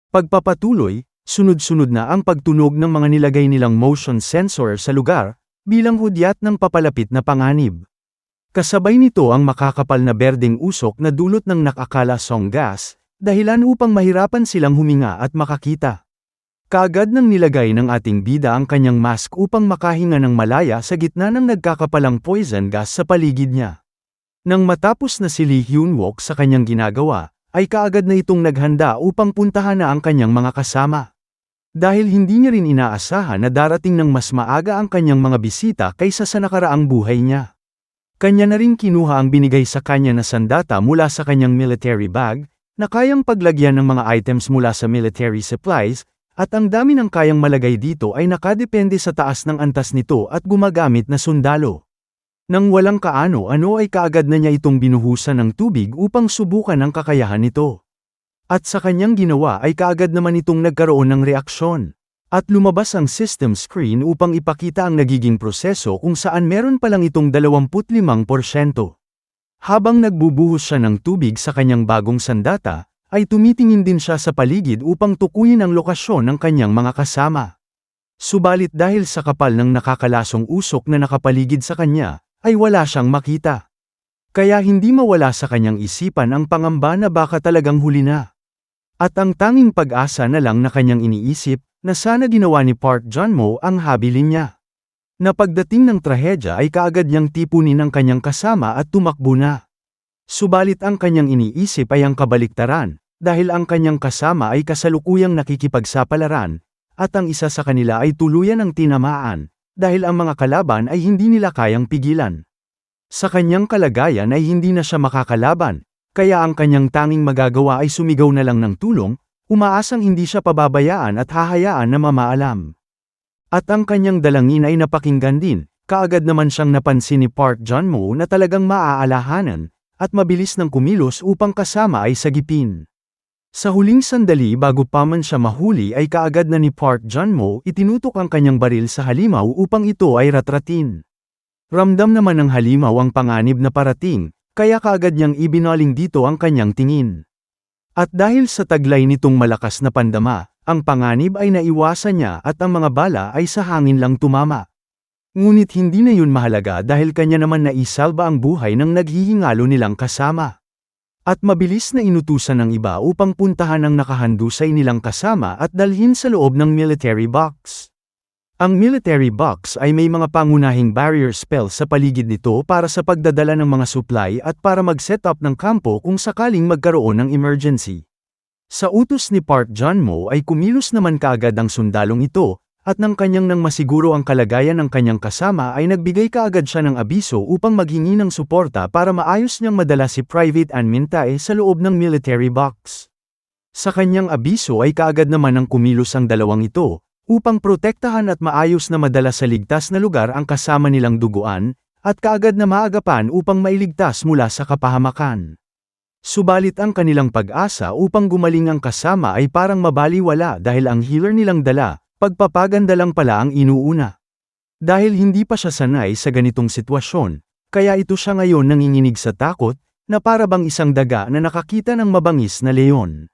Pagpapatuloy, sunod-sunod na ang pagtunog ng mga nilagay nilang motion sensor sa lugar, bilang hudyat ng papalapit na panganib. Kasabay nito ang makakapal na berdeng usok na dulot ng nakakalasong gas, dahilan upang mahirapan silang huminga at makakita. Kaagad nang nilagay ng ating bida ang kanyang mask upang makahinga ng malaya sa gitna ng nagkakapalang poison gas sa paligid niya. Nang matapos na si Lee Hyun-wook sa kanyang ginagawa, ay kaagad na itong naghanda upang puntahan na ang kanyang mga kasama. Dahil hindi niya rin inaasahan na darating ng mas maaga ang kanyang mga bisita kaysa sa nakaraang buhay niya. Kanya na rin kinuha ang binigay sa kanya na sandata mula sa kanyang military bag, na kayang paglagyan ng mga items mula sa military supplies, at ang dami ng kayang malagay dito ay nakadepende sa taas ng antas nito at gumagamit na sundalo. Nang walang kaano-ano ay kaagad na niya itong binuhusan ng tubig upang subukan ang kakayahan nito. At sa kanyang ginawa ay kaagad naman itong nagkaroon ng reaksyon. At lumabas ang system screen upang ipakita ang nagiging proseso kung saan meron palang itong 25%. Habang nagbubuhos siya ng tubig sa kanyang bagong sandata, ay tumitingin din siya sa paligid upang tukuyin ang lokasyon ng kanyang mga kasama. Subalit dahil sa kapal ng nakakalasong usok na nakapaligid sa kanya, ay wala siyang makita. Kaya hindi mawala sa kanyang isipan ang pangamba na baka talagang huli na. At ang tanging pag-asa na lang na kanyang iniisip, na sana ginawa ni Park Jun-mo ang habilin niya. Na pagdating ng trahedya ay kaagad niyang tipunin ang kanyang kasama at tumakbo na. Subalit ang kanyang iniisip ay ang kabaliktaran, dahil ang kanyang kasama ay kasalukuyang nakikipagsapalaran, at ang isa sa kanila ay tuluyan ng tinamaan, dahil ang mga kalaban ay hindi nila kayang pigilan. Sa kanyang kalagayan ay hindi na siya makakalaban, kaya ang kanyang tanging magagawa ay sumigaw na lang ng tulong, umaasang hindi siya pababayaan at hahayaan na mamaalam. At ang kanyang dalangin ay napakinggan din, kaagad naman siyang napansin ni Park Jun-mo na talagang maaalahanan, at mabilis nang kumilos upang kasama ay sagipin. Sa huling sandali bago pa man siya mahuli ay kaagad na ni Park Jun-mo itinutok ang kanyang baril sa halimaw upang ito ay ratratin. Ramdam naman ng halimaw ang panganib na parating, kaya kaagad niyang ibinaling dito ang kanyang tingin. At dahil sa taglay nitong malakas na pandama, ang panganib ay naiwasan niya at ang mga bala ay sa hangin lang tumama. Ngunit hindi na yun mahalaga dahil kanya naman naisalba ang buhay ng naghihingalo nilang kasama. At mabilis na inutusan ng iba upang puntahan ang nakahandusay nilang kasama at dalhin sa loob ng military box. Ang military box ay may mga pangunahing barrier spell sa paligid nito para sa pagdadala ng mga supply at para mag-set up ng kampo kung sakaling magkaroon ng emergency. Sa utos ni Park Jun-mo ay kumilos naman kaagad ang sundalong ito, at nang kanyang nang masiguro ang kalagayan ng kanyang kasama ay nagbigay kaagad siya ng abiso upang maghingi ng suporta para maayos niyang madala si Private An Min-tae sa loob ng military box. Sa kanyang abiso ay kaagad naman ang kumilos ang dalawang ito, upang protektahan at maayos na madala sa ligtas na lugar ang kasama nilang duguan, at kaagad na maagapan upang mailigtas mula sa kapahamakan. Subalit ang kanilang pag-asa upang gumaling ang kasama ay parang mabaliwala dahil ang healer nilang dala, pagpapaganda lang pala ang inuuna. Dahil hindi pa siya sanay sa ganitong sitwasyon, kaya ito siya ngayon nanginginig sa takot, na para bang isang daga na nakakita ng mabangis na leon.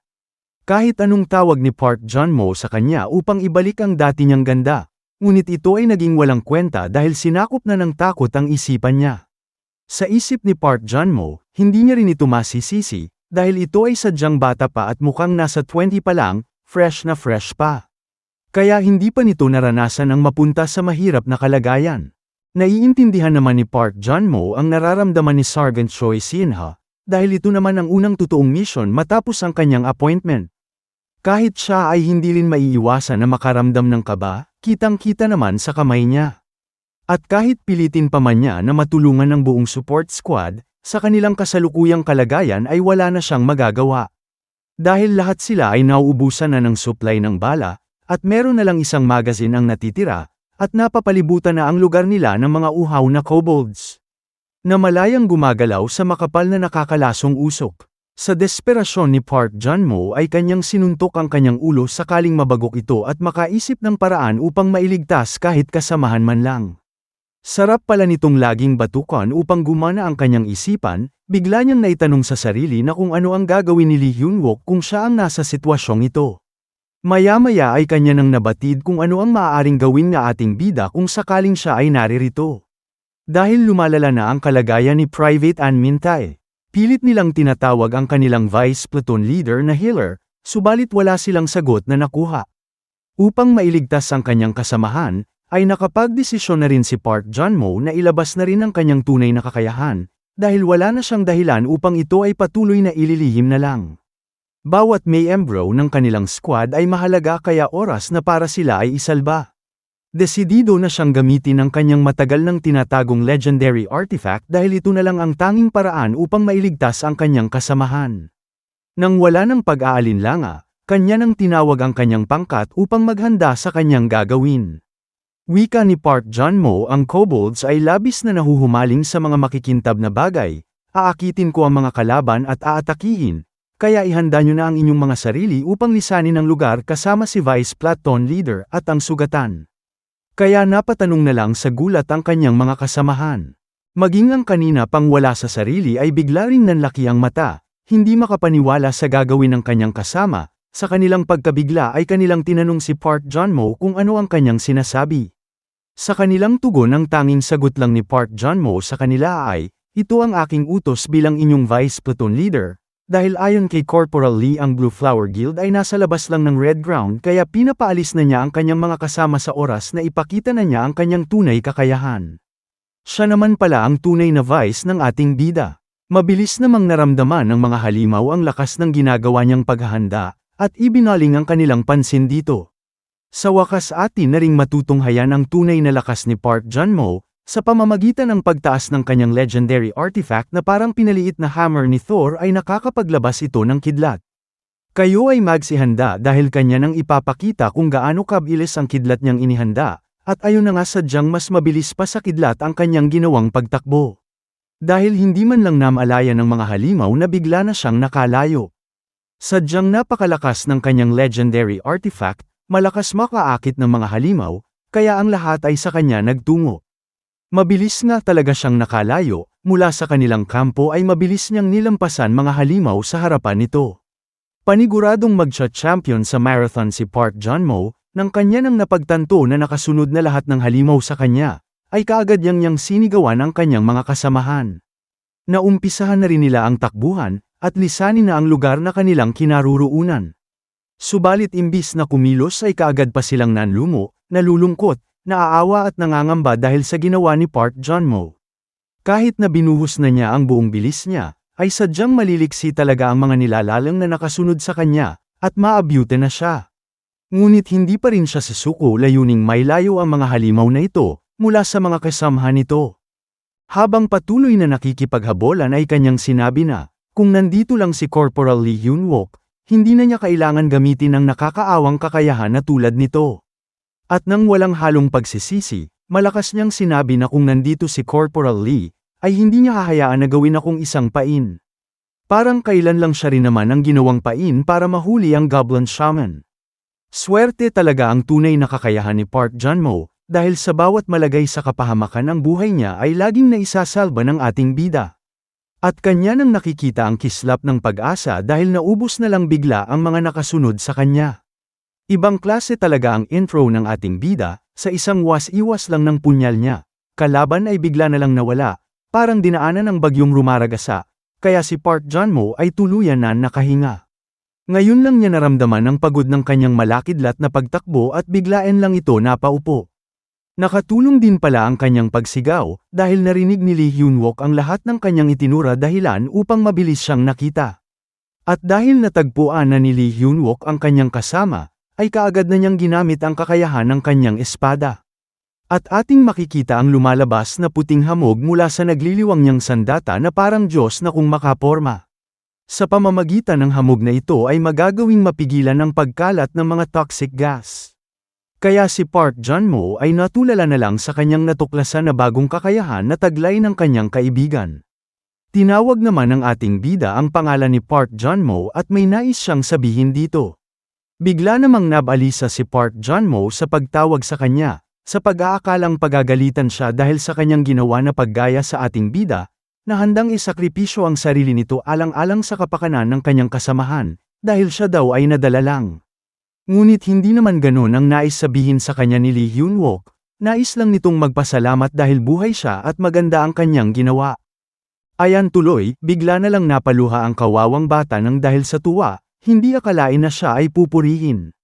Kahit anong tawag ni Park Jun-mo sa kanya upang ibalik ang dati niyang ganda, ngunit ito ay naging walang kwenta dahil sinakop na ng takot ang isipan niya. Sa isip ni Park Jun-mo, hindi niya rin ito masisisi, dahil ito ay sadyang bata pa at mukhang nasa 20 pa lang, fresh na fresh pa. Kaya hindi pa nito naranasan ang mapunta sa mahirap na kalagayan. Naiintindihan naman ni Park Jun-mo ang nararamdaman ni Sergeant Choi Sin-ha, dahil ito naman ang unang totoong mission matapos ang kanyang appointment. Kahit siya ay hindi rin maiiwasan na makaramdam ng kaba, kitang-kita naman sa kamay niya. At kahit pilitin pa man niya na matulungan ng buong support squad, sa kanilang kasalukuyang kalagayan ay wala na siyang magagawa. Dahil lahat sila ay nauubusan na ng supply ng bala, at meron na lang isang magazine ang natitira, at napapalibutan na ang lugar nila ng mga uhaw na kobolds. Na malayang gumagalaw sa makapal na nakakalasong usok. Sa desperasyon ni Park Jun-mo ay kanyang sinuntok ang kanyang ulo sakaling mabagok ito at makaisip ng paraan upang mailigtas kahit kasamahan man lang. Sarap pala nitong laging batukan upang gumana ang kanyang isipan, bigla niyang naitanong sa sarili na kung ano ang gagawin ni Lee Hyun-wook kung siya ang nasa sitwasyong ito. Maya-maya ay kanya nang nabatid kung ano ang maaaring gawin ng ating bida kung sakaling siya ay naririto. Dahil lumalala na ang kalagayan ni Private Ann Mintay, pilit nilang tinatawag ang kanilang Vice Platoon Leader na Healer, subalit wala silang sagot na nakuha. Upang mailigtas ang kanyang kasamahan, ay nakapagdesisyon na rin si Park Jun-mo na ilabas na rin ang kanyang tunay na kakayahan, dahil wala na siyang dahilan upang ito ay patuloy na ililihim na lang. Bawat miyembro ng kanilang squad ay mahalaga kaya oras na para sila ay isalba. Desidido na siyang gamitin ang kanyang matagal nang tinatagong legendary artifact dahil ito na lang ang tanging paraan upang mailigtas ang kanyang kasamahan. Nang wala ng pag-aalinlanga, kanya nang tinawag ang kanyang pangkat upang maghanda sa kanyang gagawin. Wika ni Park Jun-mo, ang kobolds ay labis na nahuhumaling sa mga makikintab na bagay, aakitin ko ang mga kalaban at aatakihin, kaya ihanda nyo na ang inyong mga sarili upang lisanin ang lugar kasama si Vice Platoon Leader at ang sugatan. Kaya napatanong na lang sa gulat ang kanyang mga kasamahan. Maging ang kanina pang wala sa sarili ay bigla ring nanlaki ang mata, hindi makapaniwala sa gagawin ng kanyang kasama, sa kanilang pagkabigla ay kanilang tinanong si Park Jun-mo kung ano ang kanyang sinasabi. Sa kanilang tugon ang tanging sagot lang ni Park Jun-mo sa kanila ay, ito ang aking utos bilang inyong Vice Platoon Leader, dahil ayon kay Corporal Lee ang Blue Flower Guild ay nasa labas lang ng Red Ground kaya pinapaalis na niya ang kanyang mga kasama sa oras na ipakita na niya ang kanyang tunay kakayahan. Siya naman pala ang tunay na Vice ng ating bida. Mabilis namang naramdaman ng mga halimaw ang lakas ng ginagawa niyang paghahanda, at ibinaling ang kanilang pansin dito. Sa wakas atin na ring matutunghayan ang tunay na lakas ni Park Jun-mo, sa pamamagitan ng pagtaas ng kanyang legendary artifact na parang pinaliit na hammer ni Thor ay nakakapaglabas ito ng kidlat. Kayo ay magsihanda dahil kanya nang ipapakita kung gaano kabilis ang kidlat niyang inihanda, at ayon na nga sadyang mas mabilis pa sa kidlat ang kanyang ginawang pagtakbo. Dahil hindi man lang namalaya ng mga halimaw na bigla na siyang nakalayo. Sadyang napakalakas ng kanyang legendary artifact, malakas makaakit ng mga halimaw, kaya ang lahat ay sa kanya nagtungo. Mabilis nga talaga siyang nakalayo, mula sa kanilang kampo ay mabilis niyang nilampasan mga halimaw sa harapan nito. Paniguradong magcha-champion sa marathon si Park Jun-mo, nang kanya nang napagtanto na nakasunod na lahat ng halimaw sa kanya, ay kaagad niyang sinigawan ang kanyang mga kasamahan. Naumpisahan na rin nila ang takbuhan, at lisanin na ang lugar na kanilang kinaruruunan. Subalit imbis na kumilos ay kaagad pa silang nanlumo, nalulungkot, naaawa at nangangamba dahil sa ginawa ni Park Jun-mo. Kahit na binuhos na niya ang buong bilis niya, ay sadyang maliliksi talaga ang mga nilalalang na nakasunod sa kanya, at maabyute na siya. Ngunit hindi pa rin siya susuko layuning mailayo ang mga halimaw na ito, mula sa mga kasamahan nito. Habang patuloy na nakikipaghabolan ay kanyang sinabi na, kung nandito lang si Corporal Lee Hyun-wook, hindi na niya kailangan gamitin ang nakakaawang kakayahan na tulad nito. At nang walang halong pagsisisi, malakas niyang sinabi na kung nandito si Corporal Lee, ay hindi niya hahayaan na gawin akong isang pain. Parang kailan lang siya rin naman ang ginawang pain para mahuli ang Goblin Shaman. Swerte talaga ang tunay na kakayahan ni Park Jun-mo, dahil sa bawat malagay sa kapahamakan ang buhay niya ay laging naisasalba ng ating bida. At kanya nang nakikita ang kislap ng pag-asa dahil naubos na lang bigla ang mga nakasunod sa kanya. Ibang klase talaga ang intro ng ating bida, sa isang was-iwas lang ng punyal niya. Kalaban ay bigla na lang nawala, parang dinaanan ng bagyong rumaragasa, kaya si Park Jun-mo ay tuluyan na nakahinga. Ngayon lang niya naramdaman ang pagod ng kanyang malakidlat na pagtakbo at biglaen lang ito napaupo. Nakatulong din pala ang kanyang pagsigaw, dahil narinig ni Lee Hyun-wook ang lahat ng kanyang itinura dahilan upang mabilis siyang nakita. At dahil natagpuan na ni Lee Hyun-wook ang kanyang kasama, ay kaagad na niyang ginamit ang kakayahan ng kanyang espada. At ating makikita ang lumalabas na puting hamog mula sa nagliliwang niyang sandata na parang Diyos na kung makaporma. Sa pamamagitan ng hamog na ito ay magagawing mapigilan ang pagkalat ng mga toxic gas. Kaya si Park Jun-mo ay natulala na lang sa kanyang natuklasan na bagong kakayahan na taglay ng kanyang kaibigan. Tinawag naman ng ating bida ang pangalan ni Park Jun-mo at may nais siyang sabihin dito. Bigla namang nabalisa si Park Jun-mo sa pagtawag sa kanya, sa pag-aakalang pagagalitan siya dahil sa kanyang ginawa na paggaya sa ating bida, na handang isakripisyo ang sarili nito alang-alang sa kapakanan ng kanyang kasamahan, dahil siya daw ay nadala lang. Ngunit hindi naman ganon ang nais sabihin sa kanya ni Lee Hyun-wook, nais lang nitong magpasalamat dahil buhay siya at maganda ang kanyang ginawa. Ayan tuloy, bigla na lang napaluha ang kawawang bata nang dahil sa tuwa, hindi akalain na siya ay pupurihin.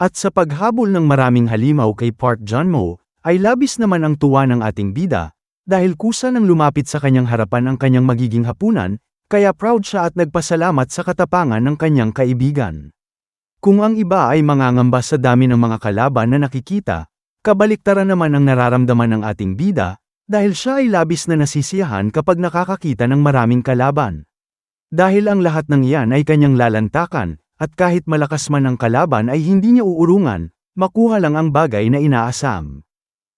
At sa paghabol ng maraming halimaw kay Park Jun-mo, ay labis naman ang tuwa ng ating bida, dahil kusa nang lumapit sa kanyang harapan ang kanyang magiging hapunan, kaya proud siya at nagpasalamat sa katapangan ng kanyang kaibigan. Kung ang iba ay mangangamba sa dami ng mga kalaban na nakikita, kabaliktaran naman ang nararamdaman ng ating bida, dahil siya ay labis na nasisiyahan kapag nakakakita ng maraming kalaban. Dahil ang lahat ng iyan ay kanyang lalantakan, at kahit malakas man ang kalaban ay hindi niya uurungan, makuha lang ang bagay na inaasam.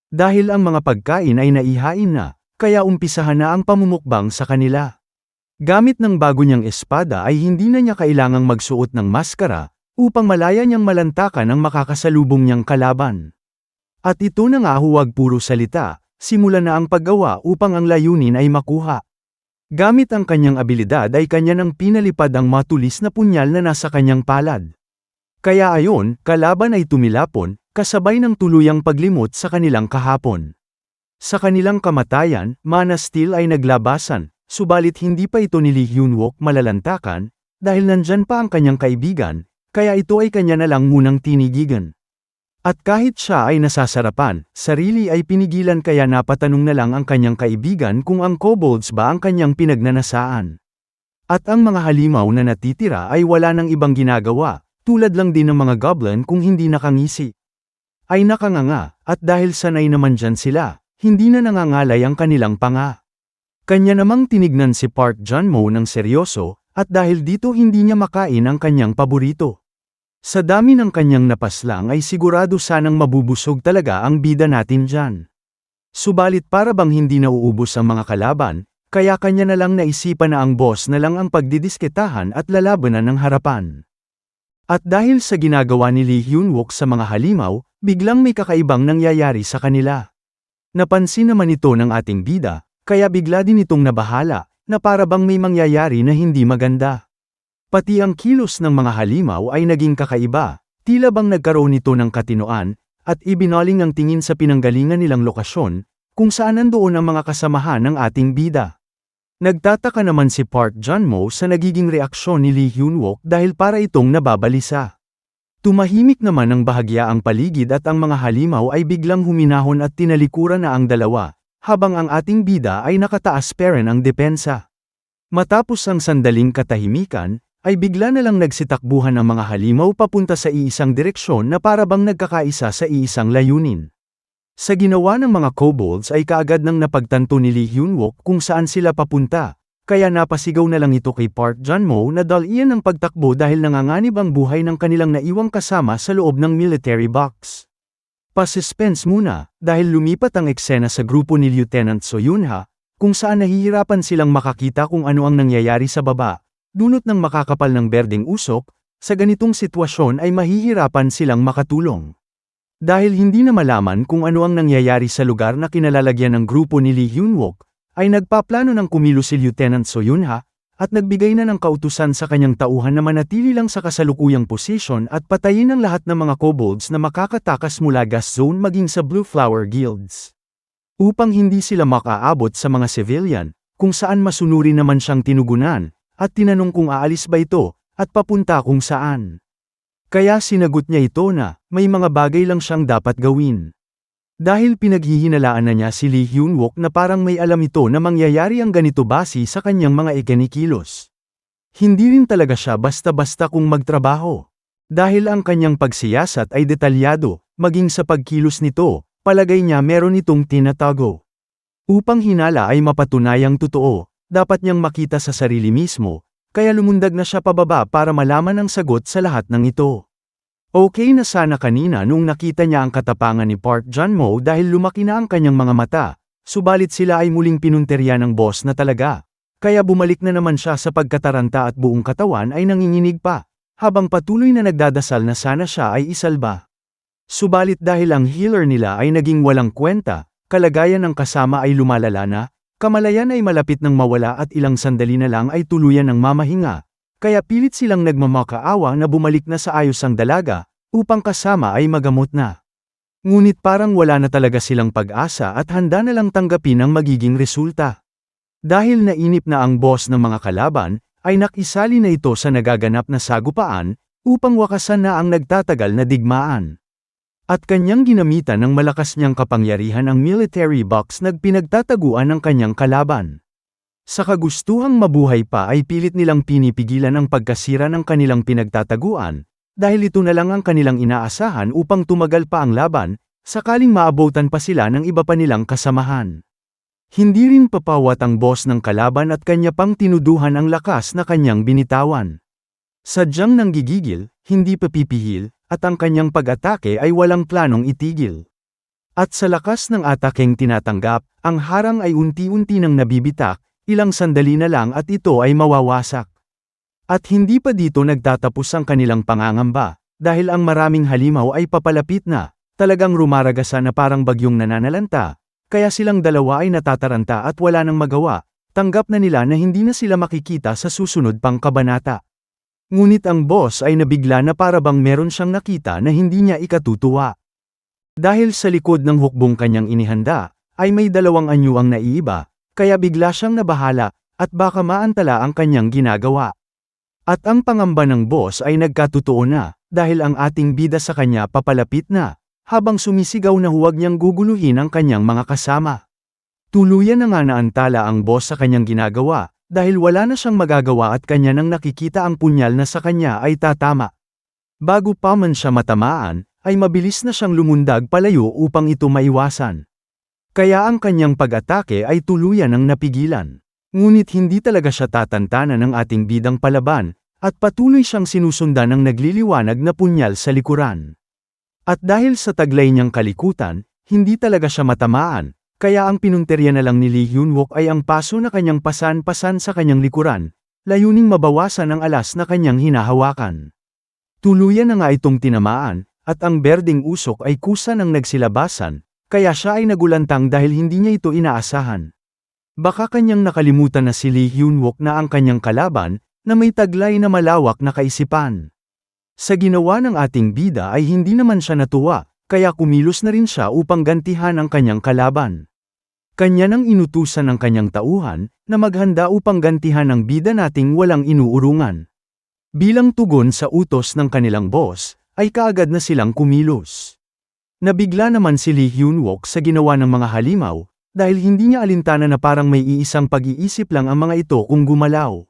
Dahil ang mga pagkain ay naihain na, kaya umpisahan na ang pamumukbang sa kanila. Gamit ng bago niyang espada ay hindi na niya kailangang magsuot ng maskara, upang malaya niyang malantakan ang makakasalubong niyang kalaban. At ito na nga huwag puro salita, simula na ang paggawa upang ang layunin ay makuha. Gamit ang kanyang abilidad ay kanya nang pinalipad ang matulis na punyal na nasa kanyang palad. Kaya ayon, kalaban ay tumilapon, kasabay ng tuluyang paglimot sa kanilang kahapon. Sa kanilang kamatayan, Mana Steel ay naglabasan, subalit hindi pa ito ni Lee Hyun-wook malalantakan, dahil nandyan pa ang kanyang kaibigan, kaya ito ay kanya na lang munang tinigigan. At kahit siya ay nasasarapan, sarili ay pinigilan kaya napatanong na lang ang kanyang kaibigan kung ang kobolds ba ang kanyang pinagnanasaan. At ang mga halimaw na natitira ay wala nang ibang ginagawa, tulad lang din ng mga goblin kung hindi nakangisi. Ay nakanganga, at dahil sanay naman dyan sila, hindi na nangangalay ang kanilang panga. Kanya namang tinignan si Park Jun-mo ng seryoso, at dahil dito hindi niya makain ang kanyang paborito. Sa dami ng kanyang napaslang ay sigurado sanang mabubusog talaga ang bida natin dyan. Subalit para bang hindi nauubos ang mga kalaban, kaya kanya na lang naisipan na ang boss na lang ang pagdidisketahan at lalabanan ng harapan. At dahil sa ginagawa ni Lee Hyun-wook sa mga halimaw, biglang may kakaibang nangyayari sa kanila. Napansin naman ito ng ating bida, kaya bigla din itong nabahala, na para bang may mangyayari na hindi maganda. Pati ang kilos ng mga halimaw ay naging kakaiba, tila bang nagkaroon nito ng katinoan, at ibinaling ang tingin sa pinanggalingan nilang lokasyon, kung saan nandoon ang mga kasamahan ng ating bida. Nagtataka naman si Park Jun-mo sa nagiging reaksyon ni Lee Hyun-wook dahil para itong nababalisa. Tumahimik naman ang bahagya ang paligid at ang mga halimaw ay biglang huminahon at tinalikuran na ang dalawa, habang ang ating bida ay nakataas pa rin ang depensa. Matapos ang sandaling katahimikan, ay bigla na lang nagsitakbuhan ang mga halimaw papunta sa iisang direksyon na para bang nagkakaisa sa iisang layunin. Sa ginawa ng mga kobolds ay kaagad nang napagtanto ni Lee Hyun-wook kung saan sila papunta, kaya napasigaw na lang ito kay Park Jun-mo na dalian ng pagtakbo dahil nanganganib ang buhay ng kanilang naiwang kasama sa loob ng military box. Pa-suspense muna, dahil lumipat ang eksena sa grupo ni Lieutenant So Yun-ha, kung saan nahihirapan silang makakita kung ano ang nangyayari sa baba. Dunot ng makakapal ng berdeng usok, sa ganitong sitwasyon ay mahihirapan silang makatulong. Dahil hindi na malaman kung ano ang nangyayari sa lugar na kinalalagyan ng grupo ni Lee Hyun-wook, ay nagpaplano ng kumilos si Lieutenant So Yun-ha, at nagbigay na ng kautusan sa kanyang tauhan na manatili lang sa kasalukuyang posisyon at patayin ang lahat ng mga kobolds na makakatakas mula gas zone maging sa Blue Flower Guilds. Upang hindi sila makaabot sa mga civilian, kung saan masunuri naman siyang tinugunan, at tinanong kung aalis ba ito, at papunta kung saan. Kaya sinagot niya ito na, may mga bagay lang siyang dapat gawin. Dahil pinaghihinalaan na niya si Lee Hyun-wook na parang may alam ito na mangyayari ang ganito base sa kanyang mga ikinikilos. Hindi rin talaga siya basta-basta kung magtrabaho. Dahil ang kanyang pagsiyasat ay detalyado, maging sa pagkilos nito, palagay niya meron itong tinatago. Upang hinala ay mapatunayang totoo, dapat niyang makita sa sarili mismo, kaya lumundag na siya pababa para malaman ang sagot sa lahat ng ito. Okay na sana kanina nung nakita niya ang katapangan ni Park Jun-mo dahil lumaki na ang kanyang mga mata, subalit sila ay muling pinunterya ng boss na talaga. Kaya bumalik na naman siya sa pagkataranta at buong katawan ay nanginginig pa, habang patuloy na nagdadasal na sana siya ay isalba. Subalit dahil ang healer nila ay naging walang kwenta, kalagayan ng kasama ay lumalala na, kamalayan ay malapit nang mawala at ilang sandali na lang ay tuluyan ng mamahinga, kaya pilit silang nagmamakaawa na bumalik na sa ayos ang dalaga, upang kasama ay magamot na. Ngunit parang wala na talaga silang pag-asa at handa na lang tanggapin ang magiging resulta. Dahil nainip na ang boss ng mga kalaban, ay nakisali na ito sa nagaganap na sagupaan, upang wakasan na ang nagtatagal na digmaan. At kanyang ginamitan ng malakas niyang kapangyarihan ang military box na pinagtataguan ng kanyang kalaban. Sa kagustuhang mabuhay pa ay pilit nilang pinipigilan ang pagkasira ng kanilang pinagtataguan, dahil ito na lang ang kanilang inaasahan upang tumagal pa ang laban, sakaling maabutan pa sila ng iba pa nilang kasamahan. Hindi rin papawat ang boss ng kalaban at kanya pang tinuduhan ang lakas na kanyang binitawan. Sadyang nanggigigil, hindi papipihil, at ang kanyang pag-atake ay walang planong itigil. At sa lakas ng atakeng tinatanggap, ang harang ay unti-unti nang nabibitak, ilang sandali na lang at ito ay mawawasak. At hindi pa dito nagtatapos ang kanilang pangangamba, dahil ang maraming halimaw ay papalapit na, talagang rumaragasa na parang bagyong nananalanta, kaya silang dalawa ay natataranta at wala nang magawa, tanggap na nila na hindi na sila makikita sa susunod pang kabanata. Ngunit ang boss ay nabigla na para bang meron siyang nakita na hindi niya ikatutuwa. Dahil sa likod ng hukbong kanyang inihanda, ay may dalawang anyo ang naiiba, kaya bigla siyang nabahala, at baka maantala ang kanyang ginagawa. At ang pangamba ng boss ay nagkatotoo na, dahil ang ating bida sa kanya papalapit na, habang sumisigaw na huwag niyang guguluhin ang kanyang mga kasama. Tuluyan na nga naantala ang boss sa kanyang ginagawa, dahil wala na siyang magagawa at kanya nang nakikita ang punyal na sa kanya ay tatama. Bago pa man siya matamaan, ay mabilis na siyang lumundag palayo upang ito maiwasan. Kaya ang kanyang pag-atake ay tuluyan ng napigilan. Ngunit hindi talaga siya tatantanan ng ating bidang palaban, at patuloy siyang sinusundan ng nagliliwanag na punyal sa likuran. At dahil sa taglay niyang kalikutan, hindi talaga siya matamaan, kaya ang pinunterya na lang ni Lee Hyun-wook ay ang paso na kanyang pasan-pasan sa kanyang likuran, layuning mabawasan ang alas na kanyang hinahawakan. Tuluyan na nga itong tinamaan, at ang berdeng usok ay kusa ng nagsilabasan, kaya siya ay nagulantang dahil hindi niya ito inaasahan. Baka kanyang nakalimutan na si Lee Hyun-wook na ang kanyang kalaban, na may taglay na malawak na kaisipan. Sa ginawa ng ating bida ay hindi naman siya natuwa, kaya kumilos na rin siya upang gantihan ang kanyang kalaban. Kanya nang inutusan ng kanyang tauhan, na maghanda upang gantihan ang bida nating walang inuurungan. Bilang tugon sa utos ng kanilang boss, ay kaagad na silang kumilos. Nabigla naman si Lee Hyun-wook sa ginawa ng mga halimaw, dahil hindi niya alintana na parang may iisang pag-iisip lang ang mga ito kung gumalaw.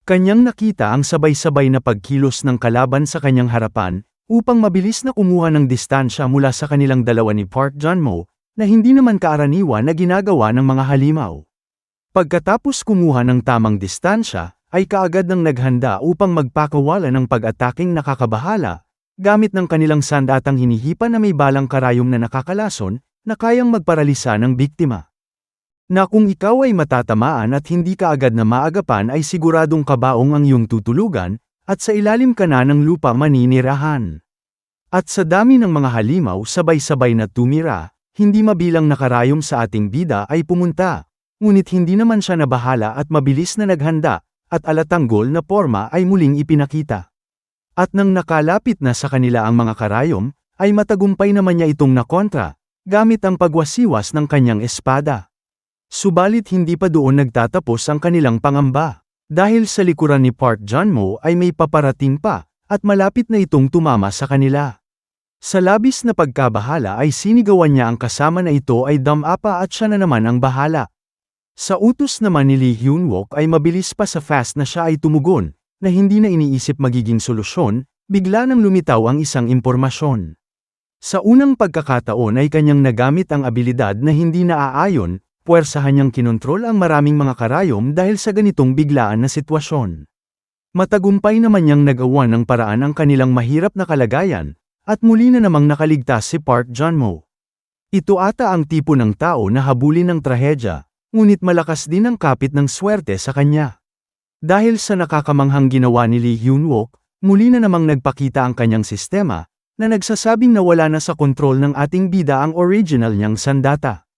Kanyang nakita ang sabay-sabay na pagkilos ng kalaban sa kanyang harapan, upang mabilis na kumuha ng distansya mula sa kanilang dalawa ni Park Jun-mo, na hindi naman kaaraniwan na ginagawa ng mga halimaw. Pagkatapos kumuha ng tamang distansya, ay kaagad nang naghanda upang magpakawala ng pag-ataking nakakabahala, gamit ng kanilang sandatang hinihipa na may balang karayom na nakakalason, na kayang magparalisa ng biktima. Na kung ikaw ay matatamaan at hindi ka agad na maagapan ay siguradong kabaong ang iyong tutulugan, at sa ilalim ka na ng lupa maninirahan. At sa dami ng mga halimaw sabay-sabay na tumira, hindi mabilang nakarayom sa ating bida ay pumunta, ngunit hindi naman siya nabahala at mabilis na naghanda, at alatanggol na porma ay muling ipinakita. At nang nakalapit na sa kanila ang mga karayom, ay matagumpay naman niya itong nakontra, gamit ang pagwasiwas ng kanyang espada. Subalit hindi pa doon nagtatapos ang kanilang pangamba, dahil sa likuran ni Park Jun-mo ay may paparating pa, at malapit na itong tumama sa kanila. Sa labis na pagkabahala ay sinigawan niya ang kasama na ito ay damapa at siya na naman ang bahala. Sa utos naman ni Lee Hyun-wook ay mabilis pa sa fast na siya ay tumugon, na hindi na iniisip magiging solusyon, bigla nang lumitaw ang isang impormasyon. Sa unang pagkakataon ay kanyang nagamit ang abilidad na hindi naaayon, puwersahan niyang kinontrol ang maraming mga karayom dahil sa ganitong biglaan na sitwasyon. Matagumpay naman niyang nagawa ng paraan ang kanilang mahirap na kalagayan, at muli na namang nakaligtas si Park Jun-mo. Ito ata ang tipo ng tao na habulin ng trahedya, ngunit malakas din ang kapit ng swerte sa kanya. Dahil sa nakakamanghang ginawa ni Lee Hyun-wook, muli na namang nagpakita ang kanyang sistema, na nagsasabing na wala na sa kontrol ng ating bida ang original niyang sandata.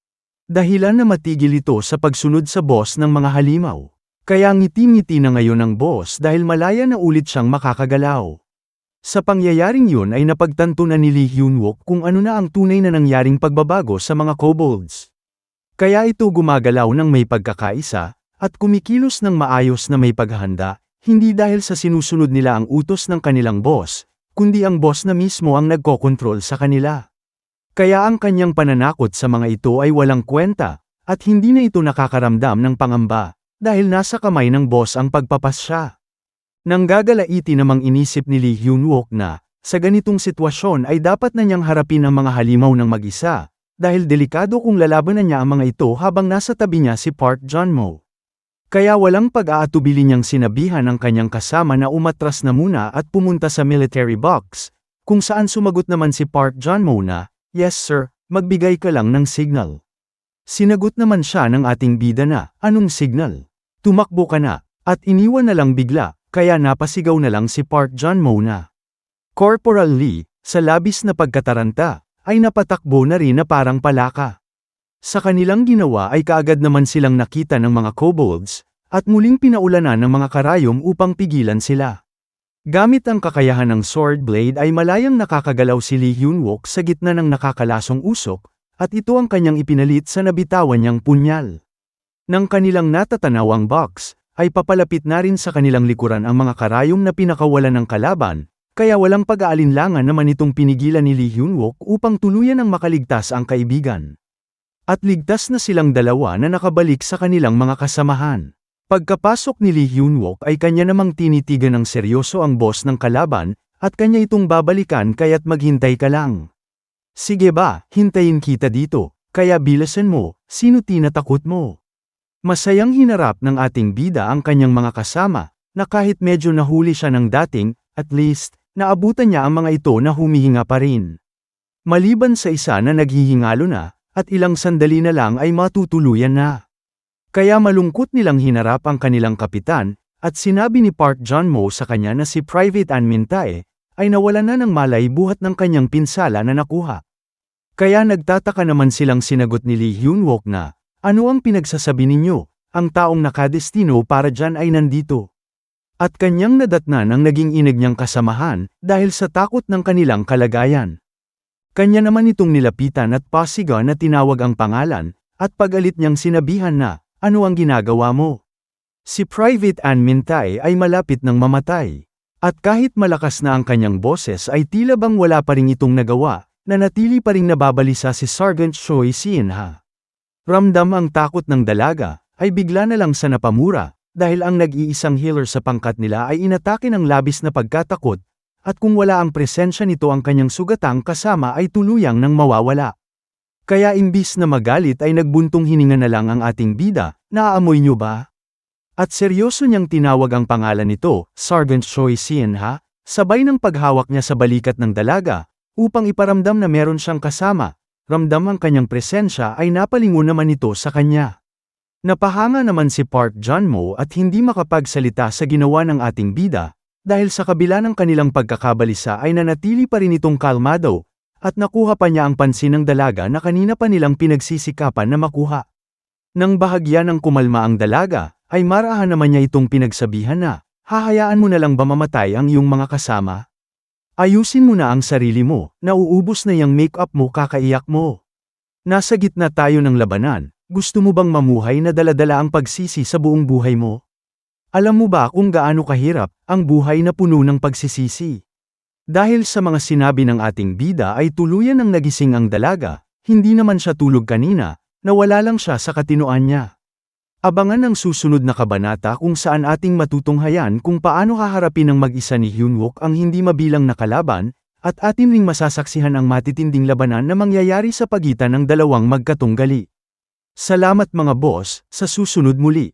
Dahilan na matigil ito sa pagsunod sa boss ng mga halimaw. Kaya ngiti-ngiti na ngayon ang boss dahil malaya na ulit siyang makakagalaw. Sa pangyayaring yun ay napagtanto na ni Lee Hyun-wook kung ano na ang tunay na nangyaring pagbabago sa mga kobolds. Kaya ito gumagalaw ng may pagkakaisa, at kumikilos ng maayos na may paghahanda, hindi dahil sa sinusunod nila ang utos ng kanilang boss, kundi ang boss na mismo ang nagkokontrol sa kanila. Kaya ang kanyang pananakot sa mga ito ay walang kwenta, at hindi na ito nakakaramdam ng pangamba, dahil nasa kamay ng boss ang pagpapasya. Nanggagalaiti namang inisip ni Lee Hyun-wook na, sa ganitong sitwasyon ay dapat na niyang harapin ang mga halimaw ng mag-isa, dahil delikado kung lalabanan niya ang mga ito habang nasa tabi niya si Park Jun-mo. Kaya walang pag-aatubili niyang sinabihan ang kanyang kasama na umatras na muna at pumunta sa military box, kung saan sumagot naman si Park Jun-mo na, "Yes sir, magbigay ka lang ng signal." Sinagot naman siya ng ating bida na, "Anong signal? Tumakbo ka na," at iniwan na lang bigla, kaya napasigaw na lang si Park Jun-mo na. Corporal Lee, sa labis na pagkataranta, ay napatakbo na rin na parang palaka. Sa kanilang ginawa ay kaagad naman silang nakita ng mga kobolds, at muling pinaulanan ng mga karayom upang pigilan sila. Gamit ang kakayahan ng sword blade ay malayang nakakagalaw si Lee Hyun-wook sa gitna ng nakakalasong usok, at ito ang kanyang ipinalit sa nabitawan niyang punyal. Nang kanilang natatanaw ang box, ay papalapit na rin sa kanilang likuran ang mga karayom na pinakawalan ng kalaban, kaya walang pag-aalinlangan naman itong pinigilan ni Lee Hyun-wook upang tuluyan ang makaligtas ang kaibigan. At ligtas na silang dalawa na nakabalik sa kanilang mga kasamahan. Pagkapasok ni Lee Hyun-wook ay kanya namang tinitigan ng seryoso ang boss ng kalaban, at kanya itong babalikan kaya't maghintay ka lang. "Sige ba, hintayin kita dito, kaya bilasan mo, sino tinatakot mo?" Masayang hinarap ng ating bida ang kanyang mga kasama, na kahit medyo nahuli siya ng dating, at least, naabutan niya ang mga ito na humihinga pa rin. Maliban sa isa na naghihingalo na, at ilang sandali na lang ay matutuluyan na. Kaya malungkot nilang hinarap ang kanilang kapitan, at sinabi ni Park Jun-mo sa kanya na si Private An Min-tae, ay nawala na ng malay buhat ng kanyang pinsala na nakuha. Kaya nagtataka naman silang sinagot ni Lee Hyun-wook na, "Ano ang pinagsasabi ninyo? Ang taong nakadestino para dyan ay nandito." At kanyang nadatnan ang naging inig niyang kasamahan, dahil sa takot ng kanilang kalagayan. Kanya naman itong nilapitan at pasiga na tinawag ang pangalan, at pagalit niyang sinabihan na, "Ano ang ginagawa mo?" Si Private An Min-tae ay malapit ng mamatay. At kahit malakas na ang kanyang boses ay tila bang wala pa ring itong nagawa, na natili pa ring nababalisa si Sergeant Choi Sin-ha. Ramdam ang takot ng dalaga, ay bigla na lang sa napamura, dahil ang nag-iisang healer sa pangkat nila ay inatake ng labis na pagkatakot, at kung wala ang presensya nito ang kanyang sugatang kasama ay tuluyang nang mawawala. Kaya imbis na magalit ay nagbuntong hininga na lang ang ating bida, "Naaamoy niyo ba?" At seryoso niyang tinawag ang pangalan nito, Sergeant Choi Sin-ha, sabay ng paghawak niya sa balikat ng dalaga, upang iparamdam na meron siyang kasama. Ramdam ang kanyang presensya ay napalingon naman ito sa kanya. Napahanga naman si Park Jun-mo at hindi makapagsalita sa ginawa ng ating bida, dahil sa kabila ng kanilang pagkakabalisa ay nanatili pa rin itong kalmado, at nakuha pa niya ang pansin ng dalaga na kanina pa nilang pinagsisikapan na makuha. Nang bahagya ng kumalma ang dalaga, ay marahan naman niya itong pinagsabihan na, "Hahayaan mo na lang ba mamatay ang iyong mga kasama? Ayusin mo na ang sarili mo, nauubos na yung make-up mo kakaiyak mo. Nasa gitna tayo ng labanan, gusto mo bang mamuhay na daladala ang pagsisi sa buong buhay mo? Alam mo ba kung gaano kahirap ang buhay na puno ng pagsisisi?" Dahil sa mga sinabi ng ating bida ay tuluyan ng nagising ang dalaga, hindi naman siya tulog kanina, nawala lang siya sa katinoan niya. Abangan ang susunod na kabanata kung saan ating matutunghayan kung paano haharapin ng mag-isa ni Hyun-wook ang hindi mabilang na kalaban, at atin ring masasaksihan ang matitinding labanan na mangyayari sa pagitan ng dalawang magkatunggali. Salamat mga boss, sa susunod muli.